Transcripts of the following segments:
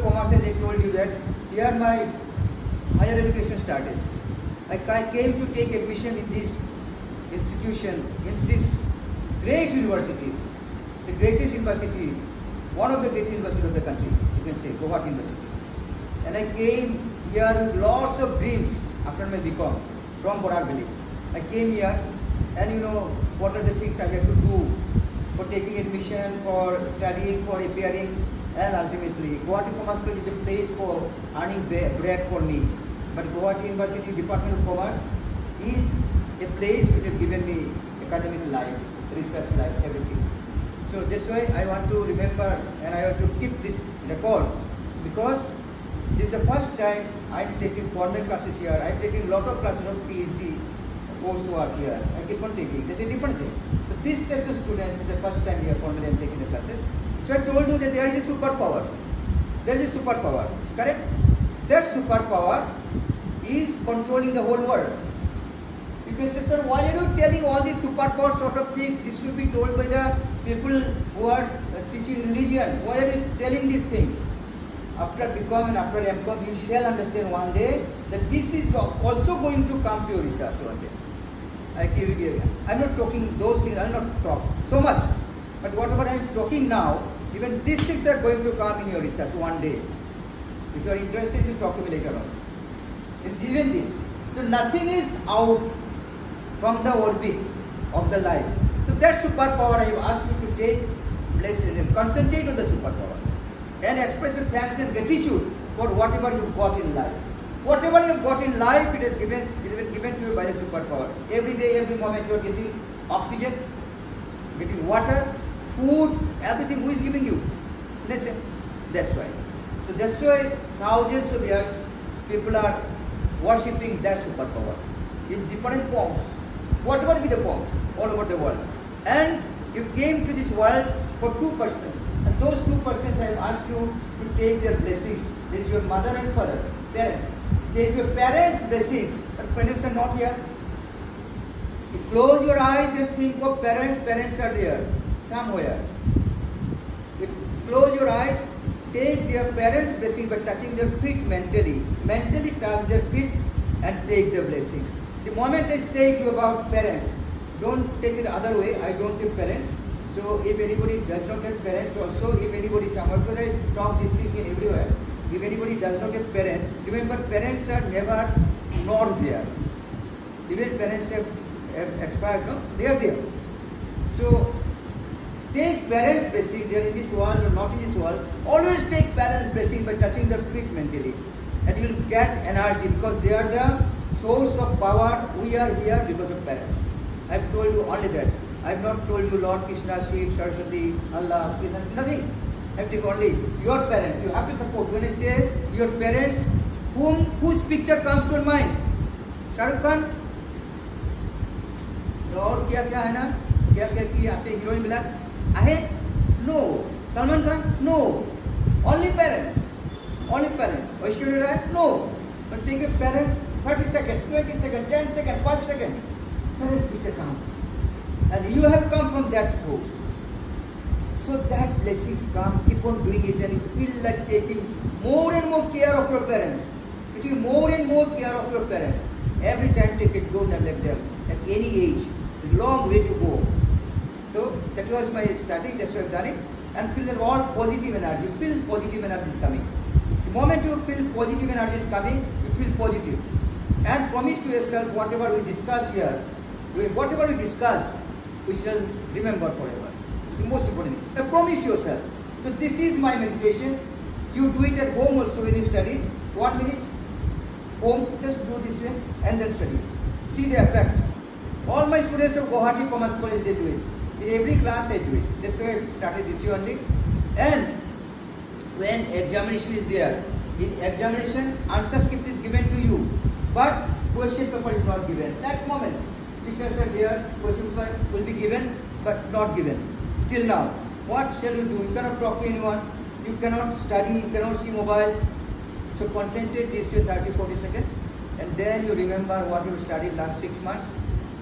Commerce, as I told you that here my higher education started. I came to take admission in this institution, in this great university, the greatest university, one of the greatest universities of the country, you can say, Guwahati University. And I came here with lots of dreams after my BCom from Borak Valley. I came here and you know what are the things I had to do for taking admission, for studying, for appearing, and ultimately Guwahati Commerce College is a place for earning bread for me. But Guwahati University Department of Commerce is a place which has given me academic life, research life, everything. So that's why I want to remember and I want to keep this record, because this is the first time I'm taking formal classes here. I'm taking a lot of classes of PhD coursework here. I keep on taking. That's a different thing. So these types of students is the first time here formally I'm taking the classes. So I told you that there is a superpower. There is a superpower. Correct? That superpower is controlling the whole world. You can say, sir, why are you telling all these superpower sort of things? This should be told by the people who are teaching religion. Why are you telling these things? After BCom and after MCom, you shall understand one day that this is also going to come to your research one day. I'm not talking those things, I'll not talk so much. But whatever I'm talking now, even these things are going to come in your research one day. If you are interested, you talk to me later on. It's even this. So nothing is out from the orbit of the life. So that superpower I have asked you to take, bless and concentrate on the superpower. And express your thanks and gratitude for whatever you got in life. Whatever you got in life, it has been given to you by the superpower. Every day, every moment you are getting oxygen, getting water, food, everything. Who is giving you? Nature. That's why. So that's why thousands of years people are worshipping that superpower in different forms. Whatever be the forms, all over the world. And you came to this world for two persons. And those two persons I have asked you to take their blessings. This is your mother and father, parents. Take your parents' blessings. But parents are not here. You close your eyes and think of parents. Parents are there somewhere. You close your eyes, take their parents' blessings by touching their feet mentally. Mentally touch their feet and take their blessings. The moment I say to you about parents, don't take it the other way. I don't give parents. So if anybody does not have parents also, if anybody somewhere, because I talk these things in everywhere, if anybody does not have parents, remember parents are never not there. Even parents have expired, no? They are there. So take parents' blessing, they are in this world or not in this world. Always take parents' blessing by touching their feet mentally. And you will get energy because they are the source of power. We are here because of parents. I have told you only that. I have not told you Lord Krishna, Shiv, Saraswati, Allah, nothing. I have told only your parents. You have to support. When I say your parents, whose picture comes to your mind? Shah Rukh Khan? और क्या क्या है ना? क्या क्या की ऐसे heroine मिला? आहे? No. Salman Khan? No. Only parents. Only parents. Aishwarya Rai? No. But take your parents 30 seconds, 20 seconds, 10 seconds, 5 seconds. Parents picture comes. And you have come from that source. So that blessings come, keep on doing it, and you feel like taking more and more care of your parents. Taking more and more care of your parents. Every time take it, don't neglect them. At any age, there's a long way to go. So that was my study, that's why I've done it. And feel that all positive energy, feel positive energy is coming. The moment you feel positive energy is coming, you feel positive. And promise to yourself, whatever we discuss here, whatever we discuss, we shall remember forever. It's the most important thing. Now promise yourself. So this is my meditation. You do it at home also when you study. 1 minute, home, just do this way and then study. See the effect. All my students of Guwahati Commerce College, they do it. In every class I do it. That's why I started this year only. And when examination is there, in examination, answer script is given to you. But question paper is not given. That moment, teachers are there, question paper will be given, but not given. Till now, what shall you do? You cannot talk to anyone, you cannot study, you cannot see mobile. So concentrate this way 30-40 seconds, and then you remember what you studied last 6 months.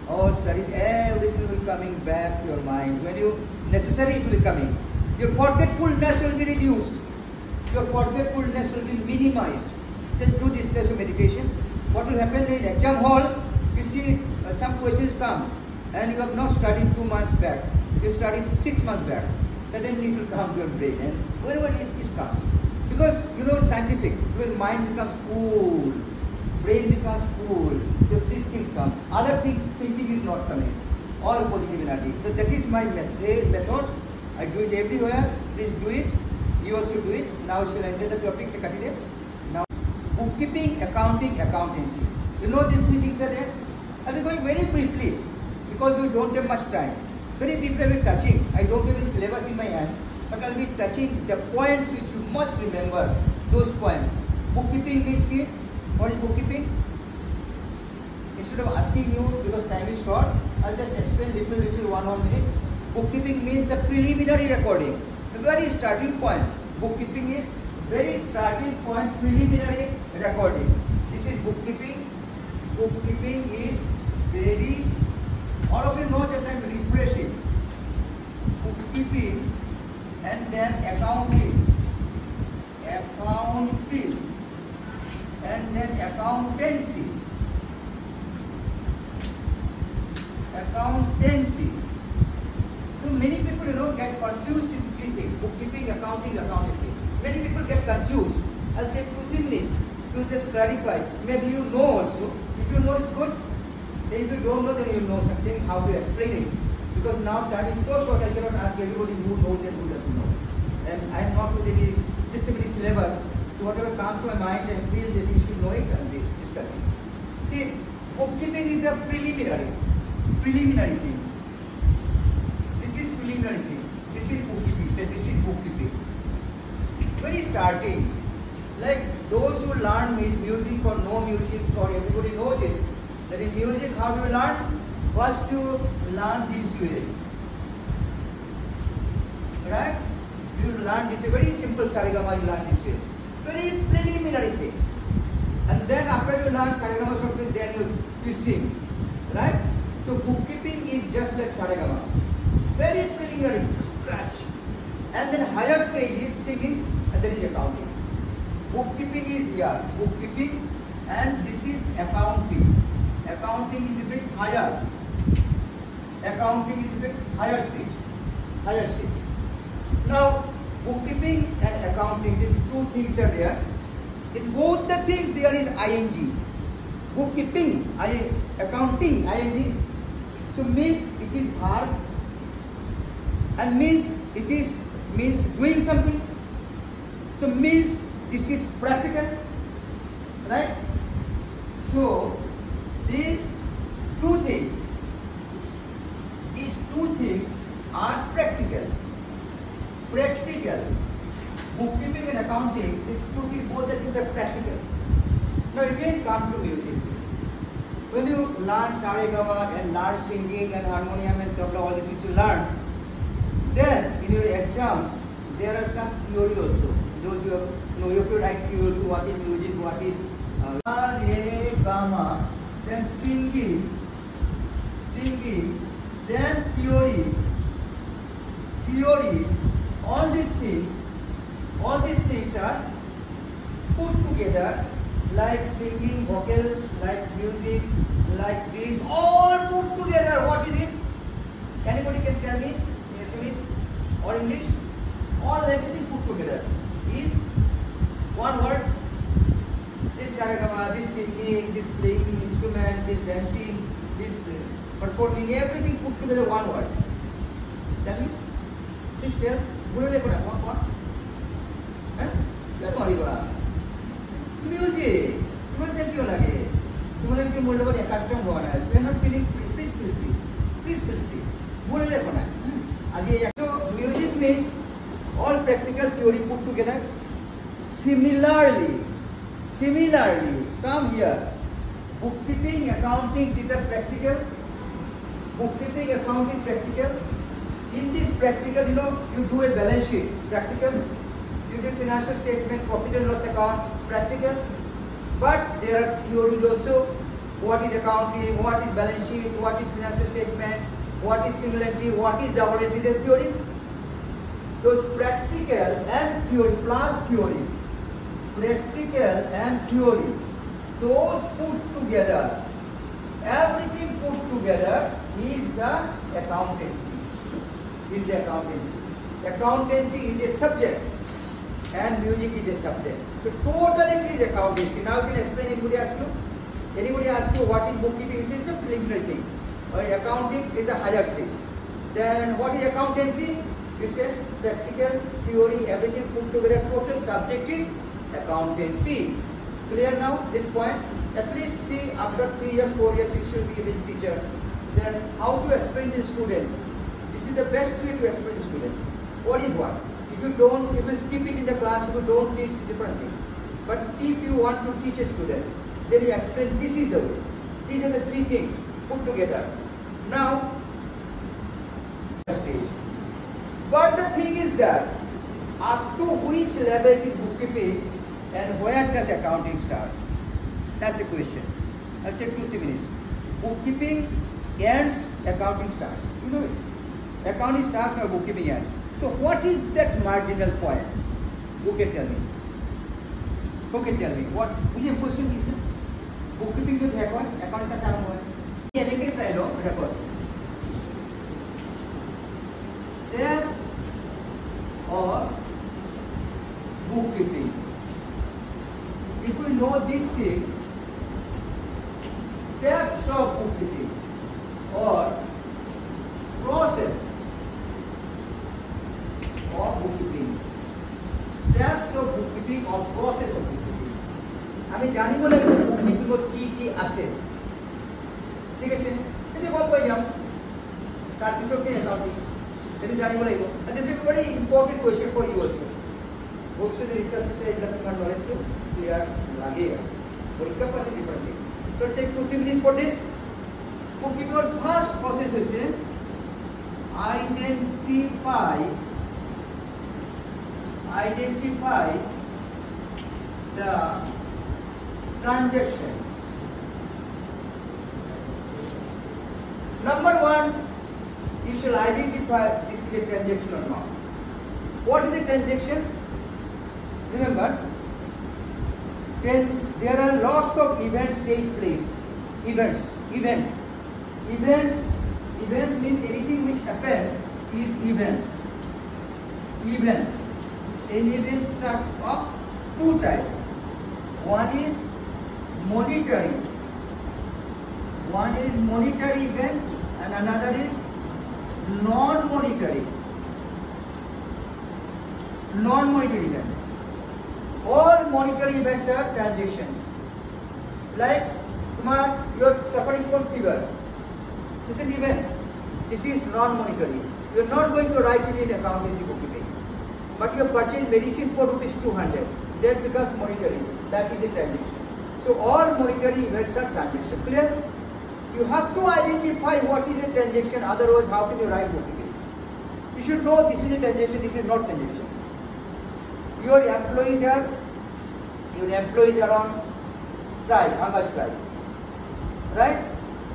All studies, everything will coming back to your mind. When you necessary, it will be coming. Your forgetfulness will be reduced. your forgetfulness will be minimized. Just do this type of meditation. What will happen in exam hall? You see some questions come and you have not studied 2 months back. You studied 6 months back. Suddenly it will come to your brain and wherever it comes. Because you know it's scientific. Because mind becomes cool. Brain becomes cool. So these things come. Other things, thinking is not coming. All positive energy. So that is my method. I do it everywhere. Please do it. You also do it. Now shall I enter the topic? Now, bookkeeping, accounting, accountancy. You know these 3 things are there. I'll be going very briefly because you don't have much time. Very briefly I'll be touching. I don't have any syllabus in my hand, but I'll be touching the points which you must remember. Those points. Bookkeeping means what is bookkeeping? Instead of asking you because time is short, I'll just explain little 1 minute. Bookkeeping means the preliminary recording. The very starting point. Bookkeeping is very starting point, preliminary recording. This is bookkeeping. Bookkeeping is very, all of you know that I'm refreshing. Bookkeeping and then accounting. Accounting and then accountancy. Accountancy. So many people, you know, get confused in 3 things: bookkeeping, accounting, accountancy. Many people get confused. I'll take 2-3 minutes to just clarify. Maybe you know also. If you know, it's good. Then if you don't know, then you know something, how to explain it. Because now time is so short, I cannot ask everybody who knows and who doesn't know. And I am not with any systematic syllabus. So whatever comes to my mind and feel that you should know it, I will be discussing. See, bookkeeping is the preliminary things. This is preliminary things. This is bookkeeping. Say this is bookkeeping. Very starting. Like those who learn music or know music, or everybody knows it, that in music how do you learn? First you learn this way. Right? You learn this way. Very simple Saregama you learn this way. Very preliminary things. And then after you learn Saregama something, then you sing. Right? So bookkeeping is just like Saregama. Very preliminary, scratch. And then higher stage is singing and then is accounting. Bookkeeping is here, bookkeeping, and this is accounting. Accounting is a bit higher. Accounting is a bit higher stage. Now, bookkeeping and accounting, these 2 things are there. In both the things there is ing. Bookkeeping, accounting, ing. So means it is hard, and means it is means doing something. So means this is practical, right? So these 2 things are practical. Bookkeeping and accounting, these 2 things, both the things are practical. Now again come to music. When you learn Saregama and learn singing and harmonium and tabla, all these things you learn, then in your exams there are some theory also. Those you have to write theory also, what is music, what is Saregama, then singing, then theory, all these things are put together, like singing, vocal, like music, like this, all put together. What is it? Anybody can tell me in Assamese or English? All everything put together is one word. This Saregama, this singing, this playing instrument, this dancing, this performing, everything put together one word. Tell me. Please tell. What? Music. You want them to lage. You want them to move over a cartoon one. We are not feeling free. Please feel free. So music means all practical theory put together. Similarly, come here. Bookkeeping, accounting, these are practical. Bookkeeping, accounting, practical. In this practical, you do a balance sheet, practical. You do financial statement, profit and loss account, practical. But there are theories also. What is accounting, what is balance sheet, what is financial statement, what is single entry, what is double entry, there are theories. those practical and theory plus theory, practical and theory, those put together, everything put together is the accountancy. Is the accountancy. Accountancy is a subject and music is a subject. So totally it is accountancy. Now you can explain. Anybody ask you? Anybody ask you what is bookkeeping? This is the preliminary things. Or accounting is a higher stage. Then what is accountancy? You say practical, theory, everything put together. Total subject is accountancy. Clear now this point? At least see after 3 years, 4 years you should be a good teacher. Then how to explain to the student? This is the best way to explain to the student. What is what? If you don't, if you skip it in the class, if you don't teach different thing. But if you want to teach a student, then you explain this is the way. These are the 3 things put together. Now, stage. But the thing is that up to which level is bookkeeping and where does accounting start? That's the question. I'll take 2-3 minutes. Bookkeeping ends, accounting starts. You know it. Accounting starts or bookkeeping ends. So what is that marginal point? Who can tell me? Who can tell me? What? Which question is it? Bookkeeping जो है कौन? Accounting का काम हुआ है. ये लेके side हो record. Steps or bookkeeping. If we know these things, steps of bookkeeping or process of bookkeeping, steps of bookkeeping or process of bookkeeping. আমি জানিব লাগিব bookkeeping কি আছে ঠিক আছে এতে গল্প পাই যাম তার পিছত কি অ্যাকাউন্টিং এতে জানিব লাগিব and this is a very important question for you also also the research is exam তোমার knowledge to clear লাগেগা পরীক্ষা পাশে different thing so take 2-3 minutes for this bookkeeping or first process হইছে identify the transaction. Number 1, you shall identify this is a transaction or not. What is a transaction? Remember, there are lots of events take place. Event means anything which happens is event. And events are of 2 types. One is monetary event and another is non-monetary events. All monetary events are transactions. Like you are suffering from fever. This is an event. This is non-monetary. You are not going to write it in accountancy bookkeeping. But you have purchased medicine for ₹200. That becomes monetary. That is a transaction. So all monetary events are transaction. Clear? You have to identify what is a transaction. Otherwise, how can you write bookkeeping? You should know this is a transaction. This is not transaction. Your employees are on strike, hunger strike. Right?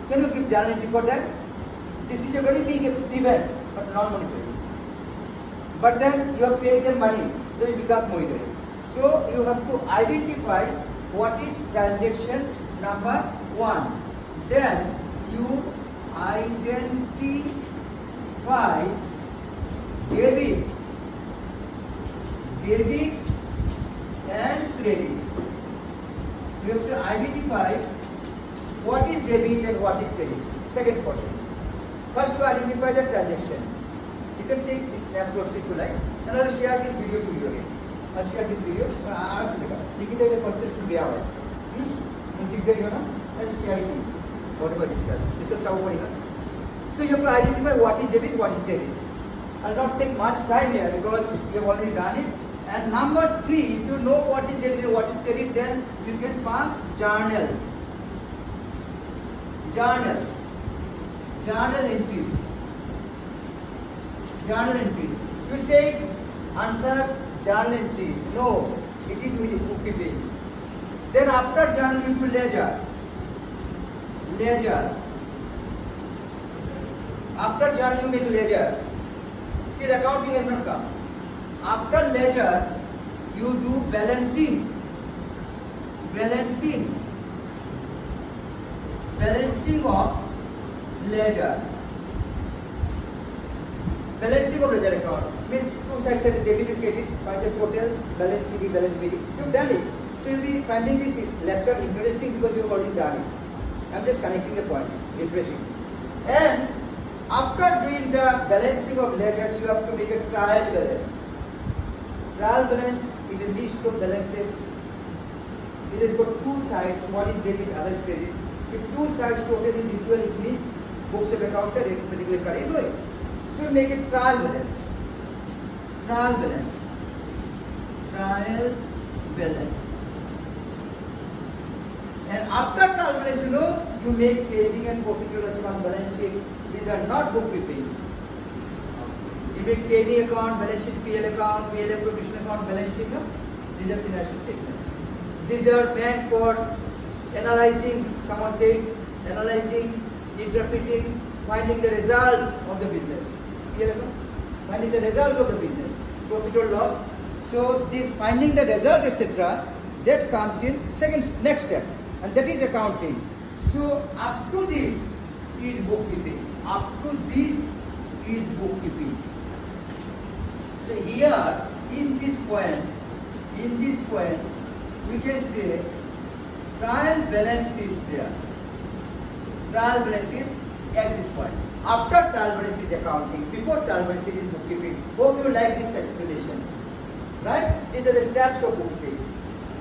Can you give journal entry for that? This is a very big event, but non-monetary. But then you have paid them money, so it becomes monetary. So you have to identify what is transaction number 1. Then you identify debit and credit. You have to identify what is debit and what is credit. Second portion. First to identify the transaction. You can take this snapshots if you like, and I'll share this video to you again. I'll share this video. I'll see the concept should be out. Please, I'll share it. Whatever discuss. This is how we So you have to identify what is debit, what is credit. I'll not take much time here because you have already done it. And number 3, if you know what is debit and what is credit, then you can pass journal entries. You said answer journal entry. No, it is with bookkeeping. Then after journal you do ledger. After journal you make ledger. Still accounting has not come. After ledger, you do balancing of ledger. Balancing of ledger account means two sides are debit and credit by the total balance CD, balance BD. You've done it. So you'll be finding this lecture interesting because you've already done it. I'm just connecting the points, refreshing. And after doing the balancing of ledgers, you have to make a trial balance. Trial balance is a list of balances. It has got two sides, one is debit, other is credit. If two sides total is equal, it means books of accounts are arithmetically correct. So you make a trial balance. Trial balance. And after trial balance, you make trading and profit and loss account balance sheet. These are not bookkeeping. You make trading account, balance sheet, PL account, PLM provision account, balance sheet. No? These are financial statements. These are meant for analyzing, someone said, analyzing, interpreting, finding the result of the business. PL account, finding the result of the business, profit or loss. So this finding the result, etc., that comes in next step, and that is accounting. So up to this is bookkeeping. Up to this is bookkeeping. So here in this point, we can say trial balance is there. Trial balance is at this point. After trial balance is accounting. Before trial balance is bookkeeping. Hope you like this explanation. Right? These are the steps of bookkeeping.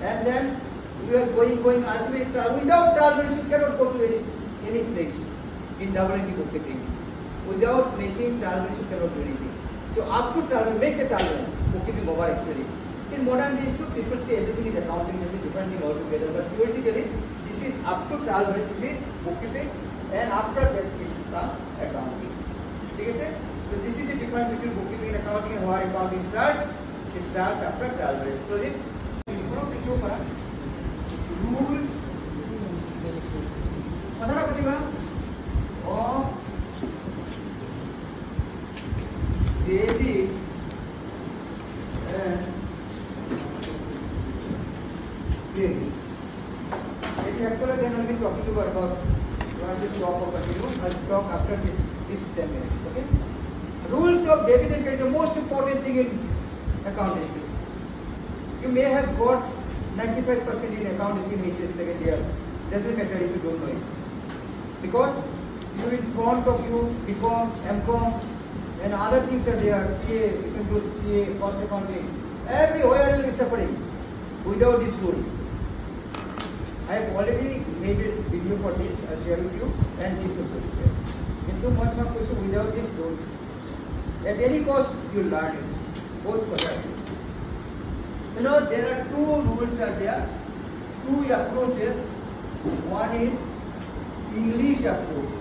And then you are going ultimately without trial balance you cannot go to any place in double entry bookkeeping. Without making trial balance you cannot do anything. So up to trial balance, make the trial balance. Bookkeeping over actually. In modern days, people say everything is accounting, this is different thing altogether. But theoretically, this is up to trial balance, it is bookkeeping, and after that it comes accounting. Okay, sir? So this is the difference between bookkeeping and accounting, and where accounting starts. It starts after trial balance. Close it. Rules of debit and credit. Actually, then I'll be talking about this law for continue. I'll talk after this 10 minutes. Okay. Rules of debit and credit is the most important thing in accountancy. You may have got 95% in accountancy in HS second year. Doesn't matter if you don't know it. Because you in front of you, BCom, MCom, and other things are there. CA, you can do CA, cost accounting. Everywhere you will be suffering without this rule. I have already made a video for this, I'll share with you, and this also is there. Without this, don't. At any cost, you learn it. Both colors. There are two rules are there, two approaches. One is English approach.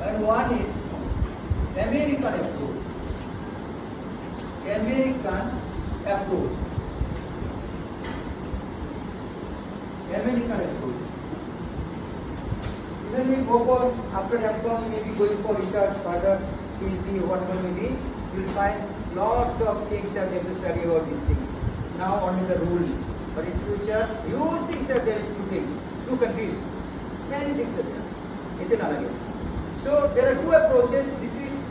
And one is American approach. When we go for after MCom, you may be going for research further, PhD, whatever may be, you will find lots of things are there to study about these things. Now only the rule. But in future, huge things are there in two countries. Many things are there. So there are two approaches. This is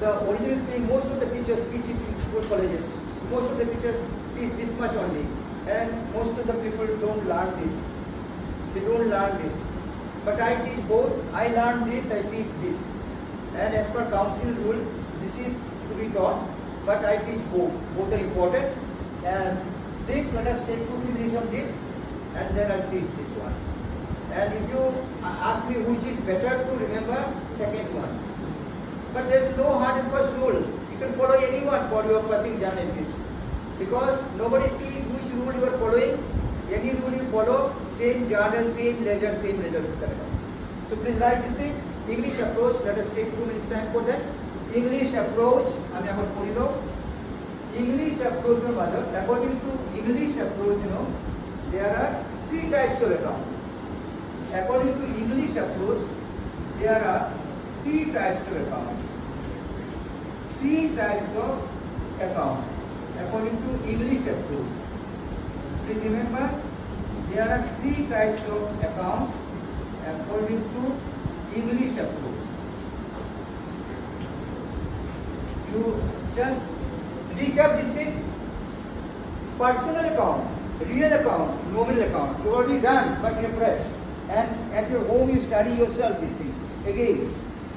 the original thing. Most of the teachers teach it in school colleges. Most of the teachers teach this much only. And most of the people don't learn this. They don't learn this. But I teach both. I learn this, I teach this. And as per council rule, this is to be taught. But I teach both. Both are important. And this, let us take 2-3 minutes on this. And then I'll teach this one. And if you ask me which is better to remember, second one. But there is no hard and fast rule. You can follow anyone for your passing journalists. Because nobody sees which rule you are following. Any rule you follow, same journal, same ledger, same result. So please write these things. English approach, let us take 2 minutes time for that. English approach, English approach, according to English approach, there are 3 types of account. According to English approach, there are three types of account. Three types of account according to English approach. Please remember, there are three types of accounts according to English approach. You just recap these things. Personal account, real account, nominal account. You already done, but refresh. And at your home you study yourself these things again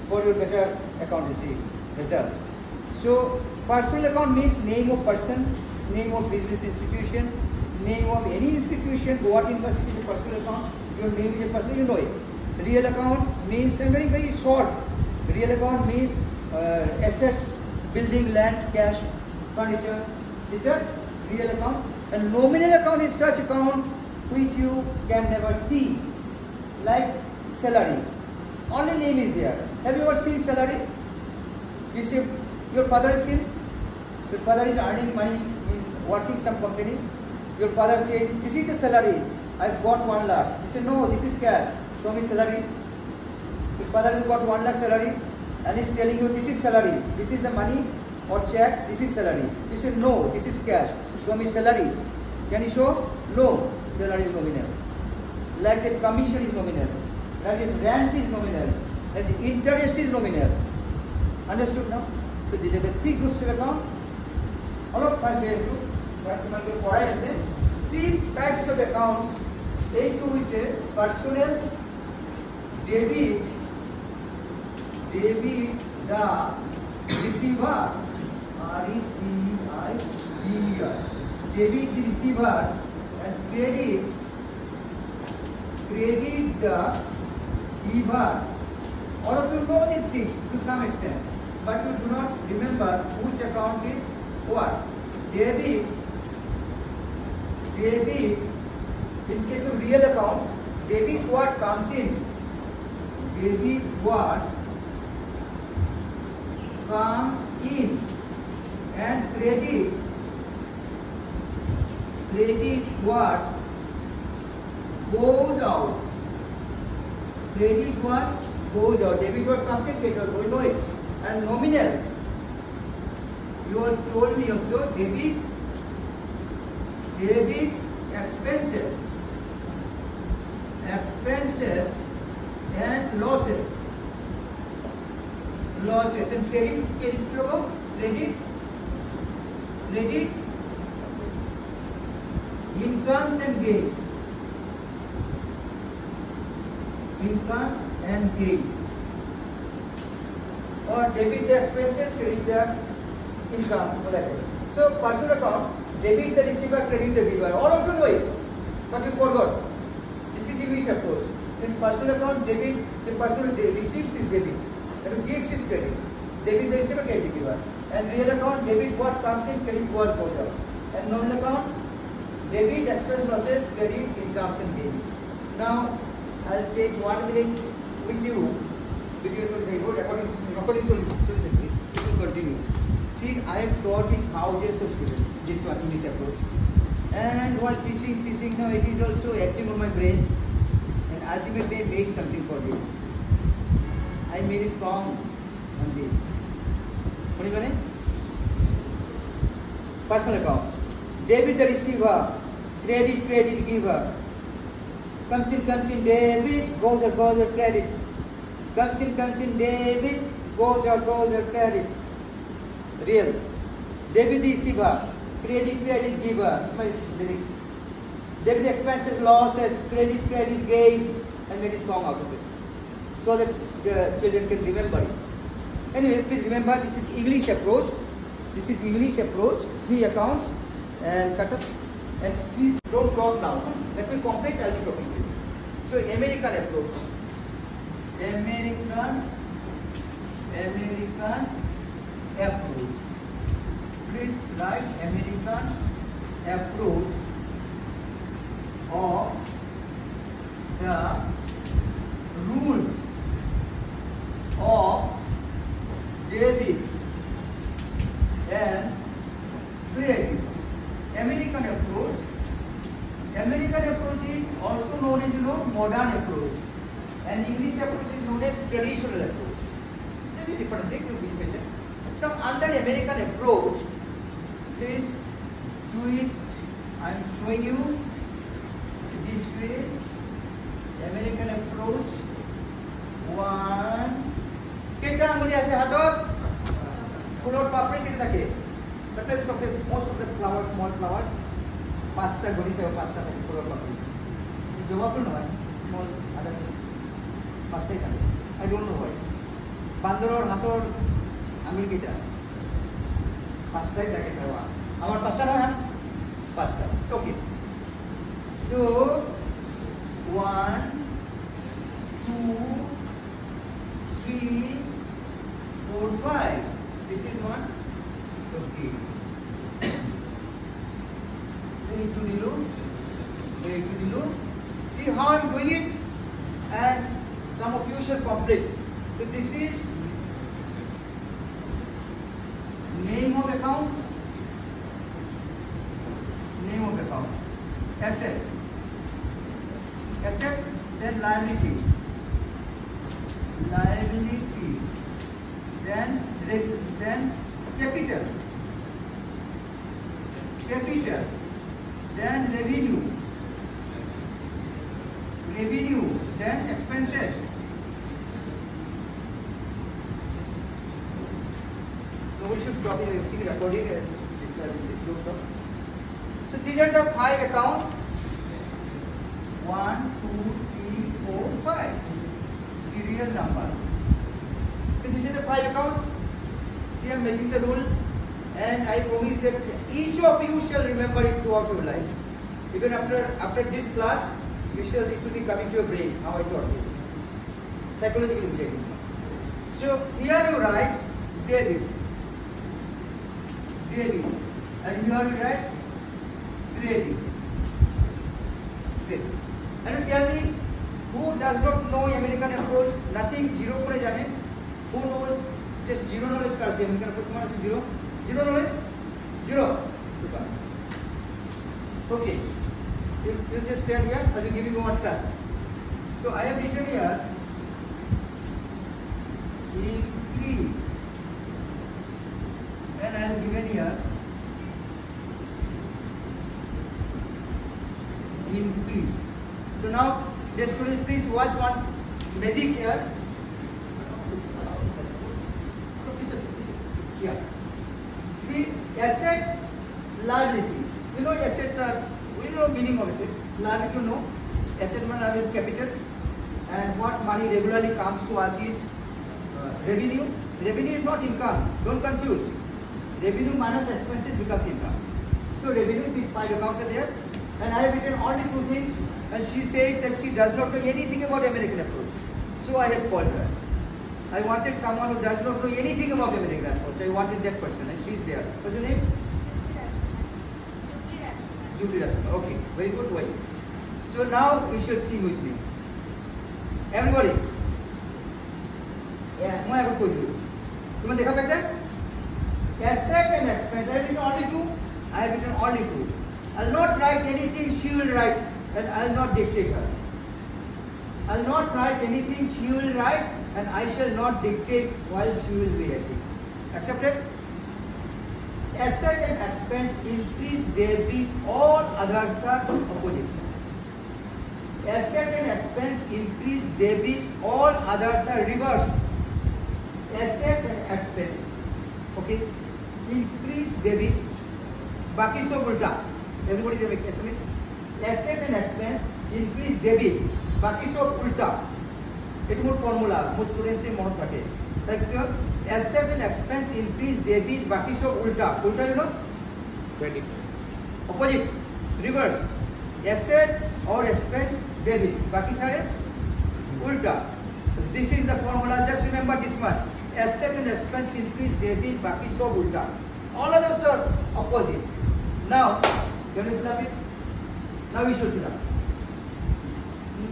for your better accountancy results. So personal account means name of person, name of business institution, name of any institution, what university is a personal account, your name is a person, you know it. Real account means very, very short. Real account means assets, building, land, cash, furniture. These are real account. And nominal account is such account which you can never see, like salary. Only name is there. Have you ever seen salary? You see, your father is seen. Your father is earning money in working some company. Your father says, this is the salary. I've got 1 lakh. You say, no, this is cash. Show me salary. Your father has got 1 lakh salary and he's telling you, this is salary. This is the money or check. This is salary. You say, no, this is cash. Show me salary. Can you show? No. Salary is nominal. Like the commission is nominal. Like his rent is nominal. Like the interest is nominal. Understood now? So these are the three groups of account. All of first day three types of accounts. A2 is a personal, debit the receiver, R-E-C-I-V-E-R, debit the receiver, and credit the giver. All of you know these things to some extent, but you do not remember which account is what. Debit, in case of real account, debit what comes in, debit what comes in, and credit what goes out. Credit what goes out. Debit what comes in, credit what goes out. You know it. And nominal, you have told me also, debit expenses and losses and credit incomes and gains, or debit the expenses, credit the income, whatever. So personal account, debit the receiver, credit the giver. All of you know it, but you forgot. This is English approach. In personal account, debit, the person who receives is debit, and who gives is credit. Debit the receiver, credit the giver. And real account, debit what comes in, credit what goes out. And nominal account, debit expense losses, credit incomes and gains. Now I'll take 1 minute with you. Videos will be good. Recording solution. It will continue. See, I have taught in thousands of students this one English approach, and while teaching now, it is also acting on my brain, and ultimately I made something for this. I made a song on this. What is your name? Personal account. Debit the receiver, credit giver. Comes in debit, goes out credit. Comes in debit, goes out credit. Real. Debit the receiver, credit giver. That's my lyrics. Debit expenses, losses, credit gains, and made a song out of it, so that the children can remember it. Anyway, please remember, this is English approach. Three accounts, and cut up, and please don't talk now. Let me complete. I'll be talking to you. So American approach. American approach. Please write American approach of the rules of debit and credit. American approach is also known as modern approach, and English approach is known as traditional approach. technique, you will be patient. Now, under American approach, please do it. I am showing you this way. American approach. One. Keta anguli ase hatot. Pulor papri kete thake. Petals of most of the flowers, small flowers. Pasta gori se pasta thake pulor papri. Joba pun hoy. Small other pasta thake. I don't know why. Bandoror hator anguli keta. Pasta thake sewa. Amar pasta na ha? Pasta. Okay. So 1, 2, 3, 4, 5. This is one. Okay. Then into the loop. Into the loop. See how I am doing it, and some of you shall complete. So this is name of account. Name of account. Asset. Asset. Then liability. Liability. Then capital. Capital. Then revenue. Revenue. Then expenses. So we should drop in everything recording this group. So these are the 5 accounts. 1, 2, 3, 4, 5. Serial number. So these are the 5 accounts. See, I am making the rule, and I promise that each of you shall remember it throughout your life. Even after this class, you shall it will be coming to your brain how I taught this. Psychologically brain. So here you write debit, and here you write credit. And you tell me, who does not know American approach? Nothing, zero kore jane. Who knows just zero knowledge karse American approach mane zero? Zero knowledge? Zero. Super. Okay. You just stand here. I will give you one task. So I have written here increase, and I have given here increase. So now, dear students, please watch one magic here. Yeah. See, asset, liability. You know assets are, we know meaning of asset. Liability, you know. Asset money is capital, and what money regularly comes to us is revenue. Revenue is not income. Don't confuse. Revenue minus expenses becomes income. So revenue, these 5 accounts are there. And I have written only 2 things, and she said that she does not know anything about American approach. So I have called her. I wanted someone who does not know anything about American approach. I wanted that person, and she is there. What's her name? Julie Rashma. Okay, very good. Why? So now you shall see with me. Everybody. Yeah, I have told you. You want to see? Asset and expense. I have written only 2. I have written only 2. I'll not write anything, she will write, and I'll not dictate her. I'll not write anything, she will write, and I shall not dictate while she will be writing. Accepted? Asset and expense increase debit, all others are opposite. Asset and expense increase debit, all others are reverse. Asset and expense, okay, increase debit, baki so ulta. Everybody is a SMS. Asset and expense increase debit, baki so ulta. It would formula. Most students say more kate. Like asset and expense increase debit, baki so ulta. Ulta, you know? Credit. Opposite. Reverse. Asset or expense debit, baki sare ulta. This is the formula. Just remember this much. Asset and expense increase debit, baki so ulta. All others are opposite. Now, can you fill up it? Now we should fill up.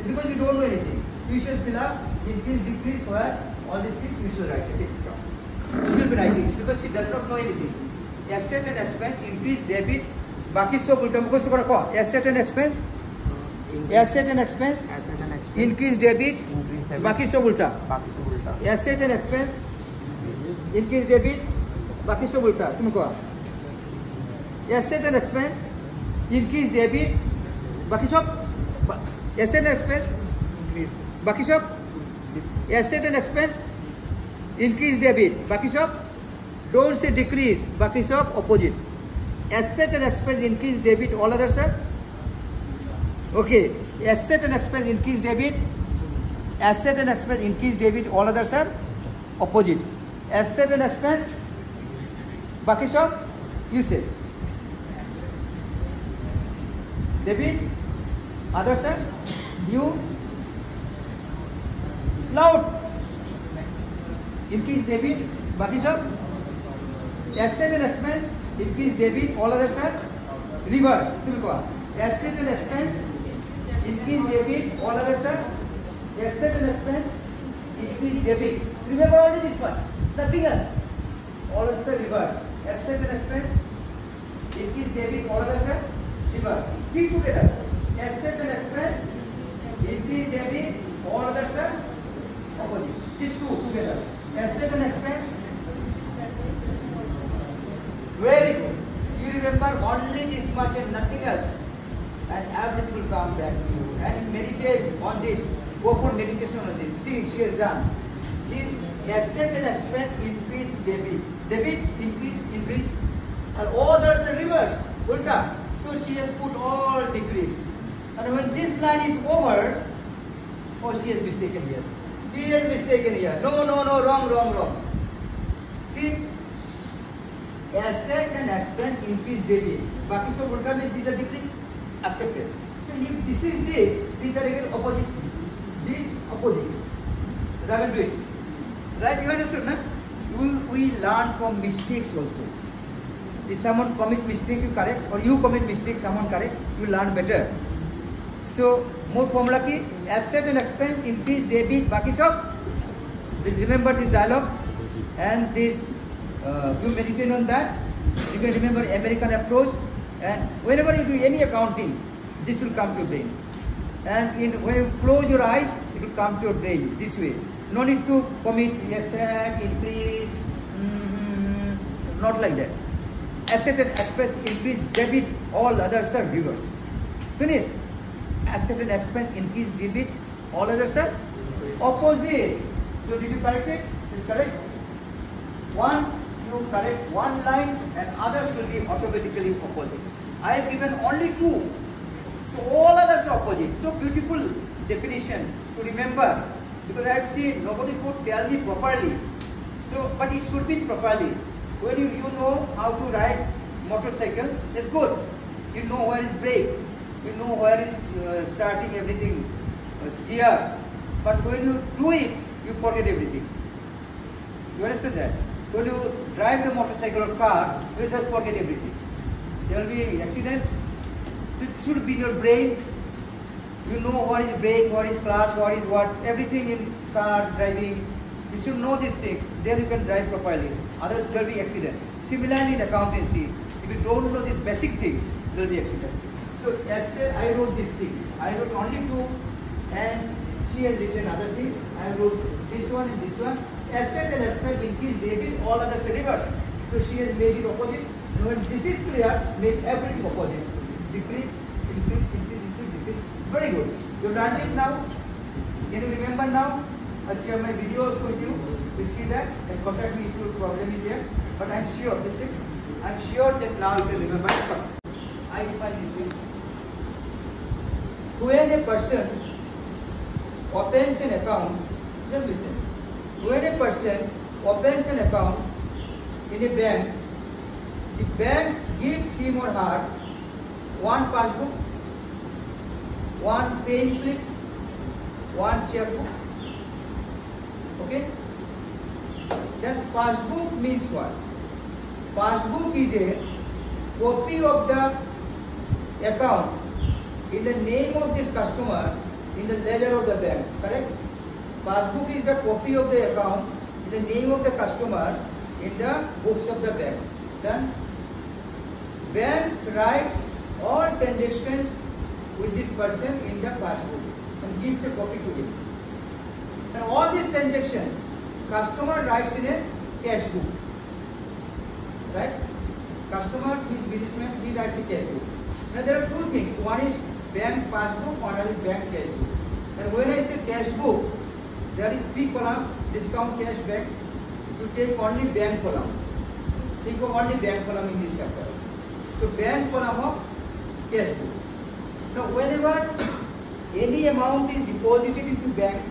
Because you don't know anything. You should fill up, increase, decrease, where all these things you should write it. You should be writing because she does not know anything. Asset and expense, increase, debit, baki so ulta. Because you got asset and expense, asset and expense, increase, debit, baki so ulta. Asset and expense, increase debit, बाकी सब उल्टा तुम को asset and expense, increase debit, बाकी सब asset and expense, बाकी सब asset and expense, increase debit, बाकी सब don't say decrease, बाकी सब opposite. Asset and expense increase debit, all others are okay. Asset and expense increase debit, asset and expense increase debit, all others are opposite. Asset and expense, बाकी सब you say debit, others are you loud. Increase debit, बाकी सब asset and expense increase debit, all others are reverse. Asset and expense increase debit, all others are asset and expense increase debit. Remember only this much, nothing else. All others are reverse. Asset and expense increase debit, all others are reverse. Three together. Asset and expense increase debit, all others are opposite. These two together. Asset and expense. Very good. You remember only this much and nothing else, and everything will come back to you. And meditate on this. Go for meditation on this. See, she has done. See, asset and expense increase debit. Debit increase, and all others are reverse. Ulta. So she has put all decrease. And when this line is over, oh, she has mistaken here. She has mistaken here. No, wrong. See. Asset and expense increase debit. Baki so ulta means these are decrease, accepted. So if this is this, these are again opposite. This opposite. Rather do it. Right? You understood, na? We learn from mistakes also. If someone commits mistake, you correct, or you commit mistake, someone correct, you learn better. So more formula ki asset and expense increase debit. Baki so. Please remember this dialogue and this. You meditate on that. You can remember American approach, and whenever you do any accounting, this will come to your brain. And when you close your eyes, it will come to your brain this way. No need to commit asset, increase, not like that. Asset and expense increase debit, all others are reverse. Finished. Asset and expense increase debit, all others are opposite. So did you correct it? It's correct. Once you correct one line and others will be automatically opposite. I have given only two. So all others are opposite. So beautiful definition to remember, because I have seen nobody could tell me properly. So, but it should be properly. When you know how to ride motorcycle, that's good. You know where is brake. You know where is starting everything, gear. But when you do it, you forget everything. You understand that? When you drive the motorcycle or car, you just forget everything. There will be accident. So it should be in your brain. You know what is brake, what is clutch, what is what, everything in car driving. You should know these things. Then you can drive properly. Otherwise there will be accident. Similarly in accountancy, if you don't know these basic things, there will be accident. So as said, I wrote these things. I wrote only two, and she has written other things. I wrote this one and this one. Asset and expense increase debit, all others are reverse. So she has made it opposite. And when this is clear, make everything opposite. Decrease, increase, decrease. Very good. You learned it now. Can you remember now? I'll share my videos with you. You see that and contact me if your problem is there. But I'm sure, listen, I'm sure that now you can remember. I define this way. When a person opens an account, just listen. When a person opens an account in a bank, the bank gives him or her one passbook, one pay slip, one checkbook. Okay? Then passbook means what? Passbook is a copy of the account in the name of this customer in the ledger of the bank. Correct? Passbook is the copy of the account in the name of the customer in the books of the bank. Then bank writes all transactions with this person in the passbook and gives a copy to him. And all these transactions, customer writes in a cash book. Right? Customer means businessman, he writes a cash book. Now there are two things. One is bank passbook, one is bank cash book. And when I say cash book, there is 3 columns: discount, cash, bank. You take only bank column. Think of only bank column in this chapter. So bank column of cash book. Now whenever any amount is deposited into bank,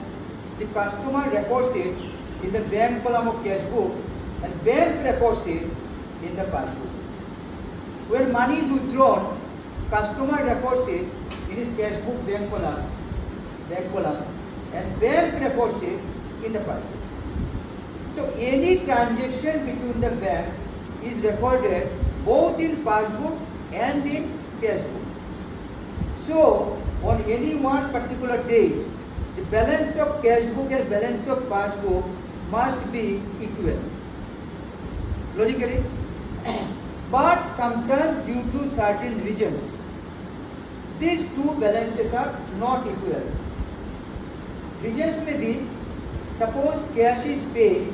the customer records it in the bank column of cash book and bank records it in the passbook. When money is withdrawn, customer records it in his cash book bank column, and bank records it in the passbook. So any transaction between the bank is recorded both in passbook and in cash book. So on any one particular date, the balance of cash book and balance of passbook must be equal. Logically? But sometimes due to certain reasons, these two balances are not equal. Reasons may be, suppose cash is paid,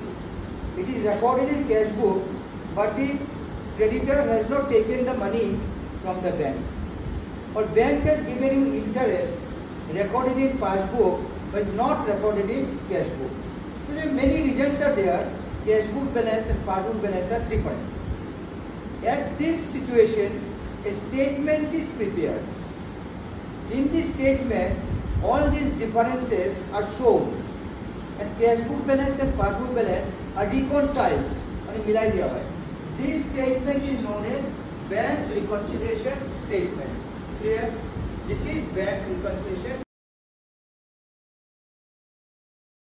it is recorded in cash book, but the creditor has not taken the money from the bank. Or bank has given you interest recorded in passbook, but is not recorded in cash book. So many reasons are there. Cash book balance and passbook balance are different. At this situation, a statement is prepared. In this statement, all these differences are shown, and cash book balance and passbook balance are reconciled. This statement is known as bank reconciliation statement. Clear? This is bank reconciliation.